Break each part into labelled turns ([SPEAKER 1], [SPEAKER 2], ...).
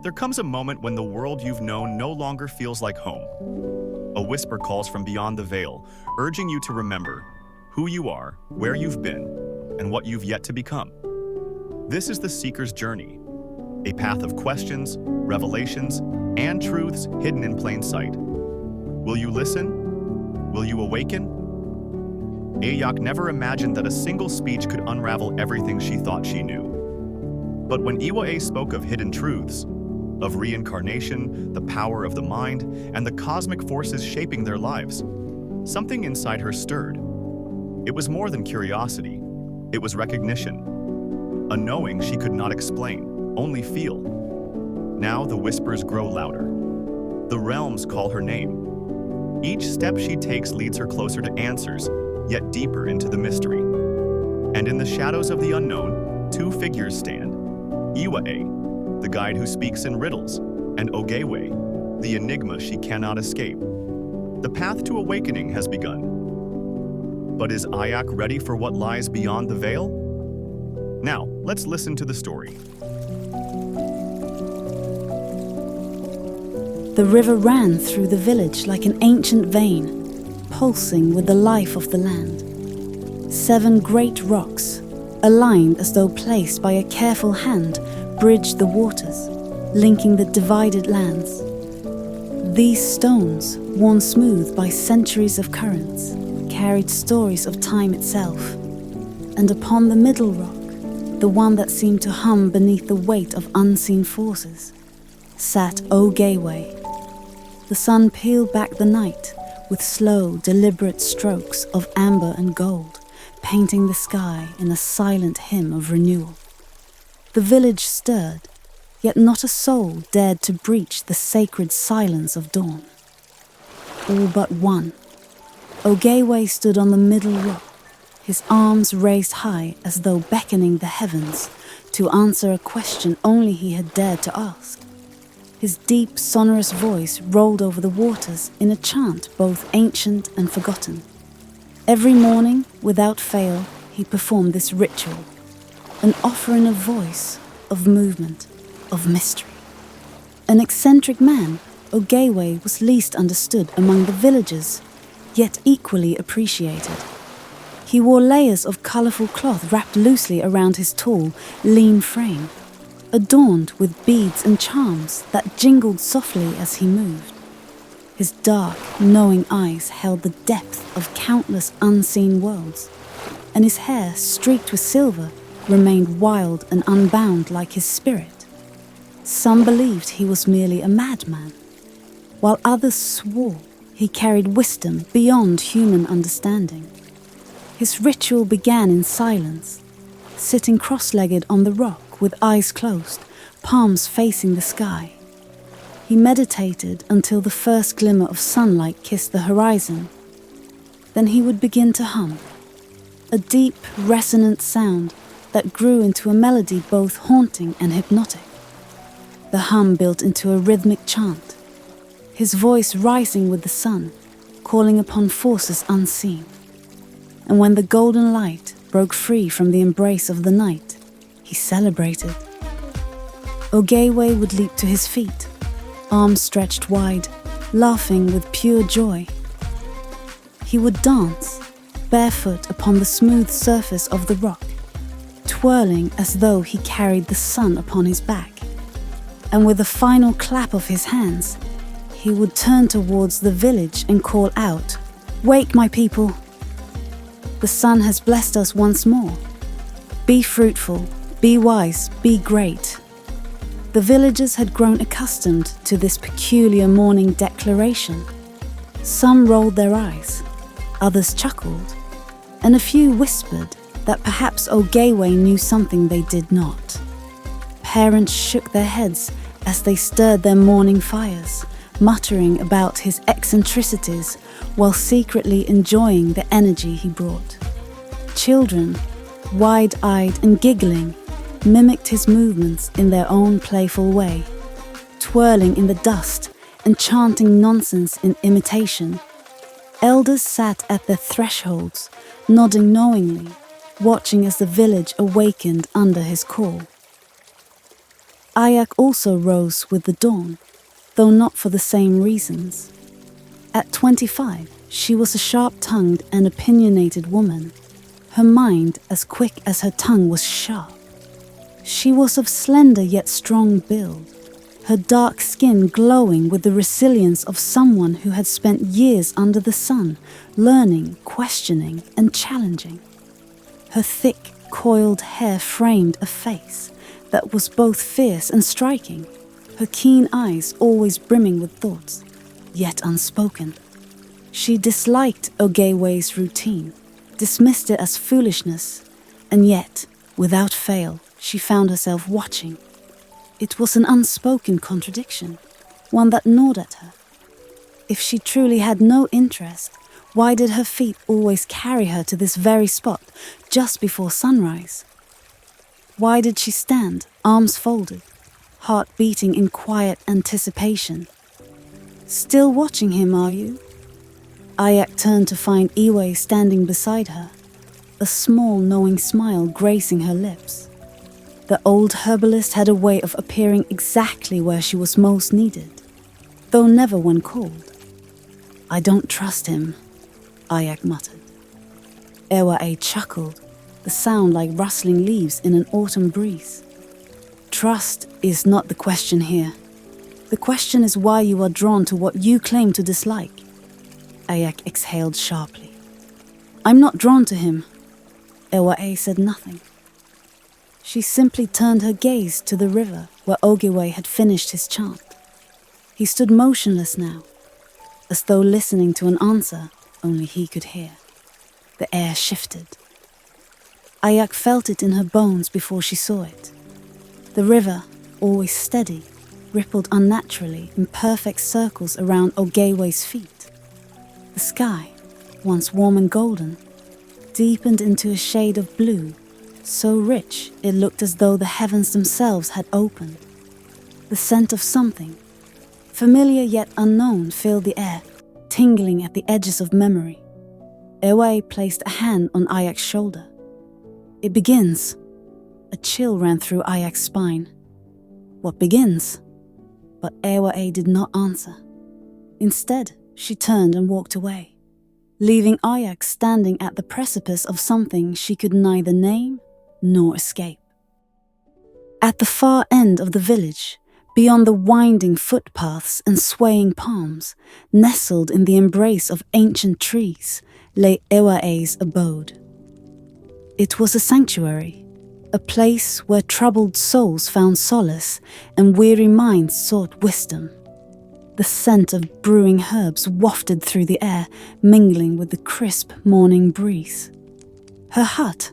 [SPEAKER 1] There comes a moment when the world you've known no longer feels like home. A whisper calls from beyond the veil, urging you to remember who you are, where you've been, and what you've yet to become. This is the Seeker's Journey, a path of questions, revelations, and truths hidden in plain sight. Will you listen? Will you awaken? Ayok never imagined that a single speech could unravel everything she thought she knew. But when Iwa spoke of hidden truths, of reincarnation, the power of the mind, and the cosmic forces shaping their lives, something inside her stirred. It was more than curiosity. It was recognition. A knowing she could not explain, only feel. Now the whispers grow louder. The realms call her name. Each step she takes leads her closer to answers, yet deeper into the mystery. And in the shadows of the unknown, two figures stand. Iwa, the guide who speaks in riddles, and Ogewe, the enigma she cannot escape. The path to awakening has begun. But is Ayok ready for what lies beyond the veil? Now, let's listen to the story.
[SPEAKER 2] The river ran through the village like an ancient vein, pulsing with the life of the land. 7 great rocks, aligned as though placed by a careful hand, bridged the waters, linking the divided lands. These stones, worn smooth by centuries of currents, carried stories of time itself. And upon the middle rock, the one that seemed to hum beneath the weight of unseen forces, sat Ogewe. The sun peeled back the night with slow, deliberate strokes of amber and gold, painting the sky in a silent hymn of renewal. The village stirred, yet not a soul dared to breach the sacred silence of dawn. All but one. Ogewe stood on the middle rock, his arms raised high as though beckoning the heavens to answer a question only he had dared to ask. His deep, sonorous voice rolled over the waters in a chant both ancient and forgotten. Every morning, without fail, he performed this ritual, an offering of voice, of movement, of mystery. An eccentric man, Ogewe was least understood among the villagers, yet equally appreciated. He wore layers of colourful cloth wrapped loosely around his tall, lean frame, adorned with beads and charms that jingled softly as he moved. His dark, knowing eyes held the depth of countless unseen worlds, and his hair, streaked with silver, remained wild and unbound like his spirit. Some believed he was merely a madman, while others swore he carried wisdom beyond human understanding. His ritual began in silence, sitting cross-legged on the rock with eyes closed, palms facing the sky. He meditated until the first glimmer of sunlight kissed the horizon. Then he would begin to hum, a deep, resonant sound that grew into a melody both haunting and hypnotic. The hum built into a rhythmic chant, his voice rising with the sun, calling upon forces unseen. And when the golden light broke free from the embrace of the night, he celebrated. Ogewe would leap to his feet, arms stretched wide, laughing with pure joy. He would dance, barefoot upon the smooth surface of the rock, twirling as though he carried the sun upon his back. And with a final clap of his hands, he would turn towards the village and call out, "Wake, my people! The sun has blessed us once more. Be fruitful, be wise, be great." The villagers had grown accustomed to this peculiar morning declaration. Some rolled their eyes, others chuckled, and a few whispered that perhaps Ogewe knew something they did not. Parents shook their heads as they stirred their morning fires, muttering about his eccentricities while secretly enjoying the energy he brought. Children, wide-eyed and giggling, mimicked his movements in their own playful way, twirling in the dust and chanting nonsense in imitation. Elders sat at their thresholds, nodding knowingly, watching as the village awakened under his call. Ayak also rose with the dawn, though not for the same reasons. At 25, she was a sharp-tongued and opinionated woman, her mind as quick as her tongue was sharp. She was of slender yet strong build, her dark skin glowing with the resilience of someone who had spent years under the sun, learning, questioning, and challenging. Her thick, coiled hair framed a face that was both fierce and striking, her keen eyes always brimming with thoughts, yet unspoken. She disliked Ogewei's routine, dismissed it as foolishness, and yet, without fail, she found herself watching. It was an unspoken contradiction, one that gnawed at her. If she truly had no interest, why did her feet always carry her to this very spot just before sunrise? Why did she stand, arms folded, heart beating in quiet anticipation? Still watching him, are you? Ayak turned to find Iwe standing beside her, a small knowing smile gracing her lips. The old herbalist had a way of appearing exactly where she was most needed, though never when called. "I don't trust him," Ayak muttered. Ewa chuckled, the sound like rustling leaves in an autumn breeze. "Trust is not the question here. The question is why you are drawn to what you claim to dislike." Ayak exhaled sharply. "I'm not drawn to him." Ewa said nothing. She simply turned her gaze to the river where Ogewei had finished his chant. He stood motionless now, as though listening to an answer only he could hear. The air shifted. Ayak felt it in her bones before she saw it. The river, always steady, rippled unnaturally in perfect circles around Ogewei's feet. The sky, once warm and golden, deepened into a shade of blue, so rich it looked as though the heavens themselves had opened. The scent of something, familiar yet unknown, filled the air, tingling at the edges of memory. Ewa placed a hand on Ayak's shoulder. "It begins." A chill ran through Ayak's spine. "What begins?" But Ewa did not answer. Instead, she turned and walked away, leaving Ayak standing at the precipice of something she could neither name nor escape. At the far end of the village, beyond the winding footpaths and swaying palms, nestled in the embrace of ancient trees, lay Ewa's abode. It was a sanctuary, a place where troubled souls found solace and weary minds sought wisdom. The scent of brewing herbs wafted through the air, mingling with the crisp morning breeze. Her hut,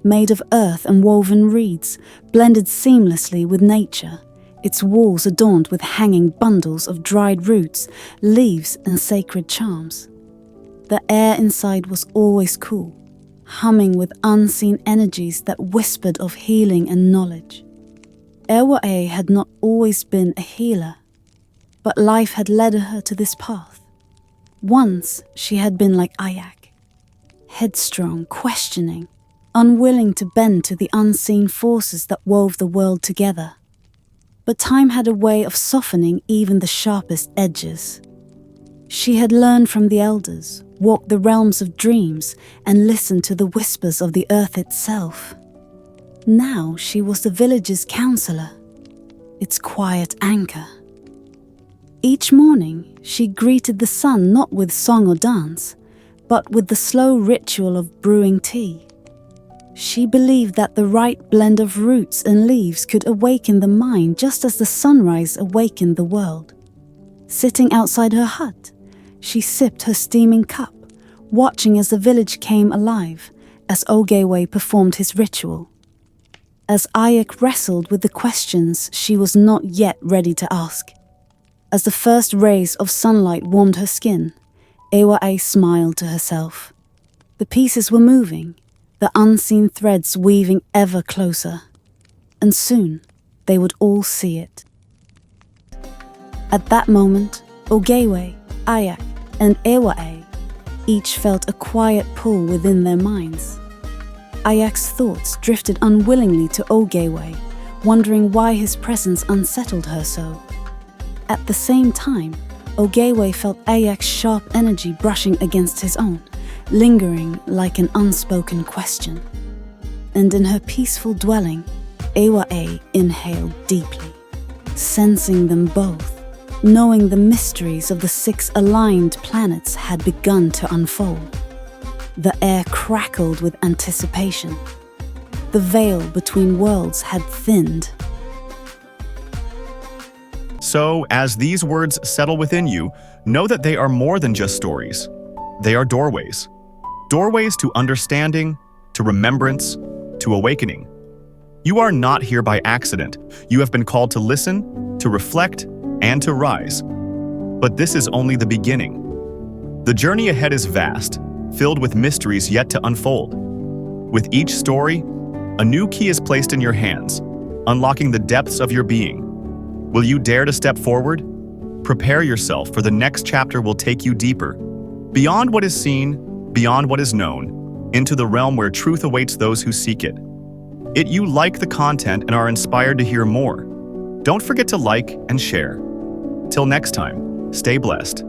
[SPEAKER 2] made of earth and woven reeds, blended seamlessly with nature, its walls adorned with hanging bundles of dried roots, leaves, and sacred charms. The air inside was always cool, humming with unseen energies that whispered of healing and knowledge. Ewa had not always been a healer, but life had led her to this path. Once she had been like Ayak, headstrong, questioning, unwilling to bend to the unseen forces that wove the world together. But time had a way of softening even the sharpest edges. She had learned from the elders, walked the realms of dreams, and listened to the whispers of the earth itself. Now she was the village's counselor, its quiet anchor. Each morning, she greeted the sun not with song or dance, but with the slow ritual of brewing tea. She believed that the right blend of roots and leaves could awaken the mind just as the sunrise awakened the world. Sitting outside her hut, she sipped her steaming cup, watching as the village came alive, as Ogewei performed his ritual. As Ayak wrestled with the questions she was not yet ready to ask. As the first rays of sunlight warmed her skin, Ewa smiled to herself. The pieces were moving, the unseen threads weaving ever closer, and soon they would all see it. At that moment, Ogewei, Ayak, and Ewa each felt a quiet pull within their minds. Ayak's thoughts drifted unwillingly to Ogewei, wondering why his presence unsettled her so. At the same time, Ogewe felt Ayak's sharp energy brushing against his own, lingering like an unspoken question. And in her peaceful dwelling, Ewa-E inhaled deeply, sensing them both, knowing the mysteries of the 6 aligned planets had begun to unfold. The air crackled with anticipation. The veil between worlds had thinned.
[SPEAKER 1] So, as these words settle within you, know that they are more than just stories. They are doorways. Doorways to understanding, to remembrance, to awakening. You are not here by accident. You have been called to listen, to reflect, and to rise. But this is only the beginning. The journey ahead is vast, filled with mysteries yet to unfold. With each story, a new key is placed in your hands, unlocking the depths of your being. Will you dare to step forward? Prepare yourself, for the next chapter will take you deeper, beyond what is seen, beyond what is known, into the realm where truth awaits those who seek it. If you like the content and are inspired to hear more, don't forget to like and share. Till next time, stay blessed.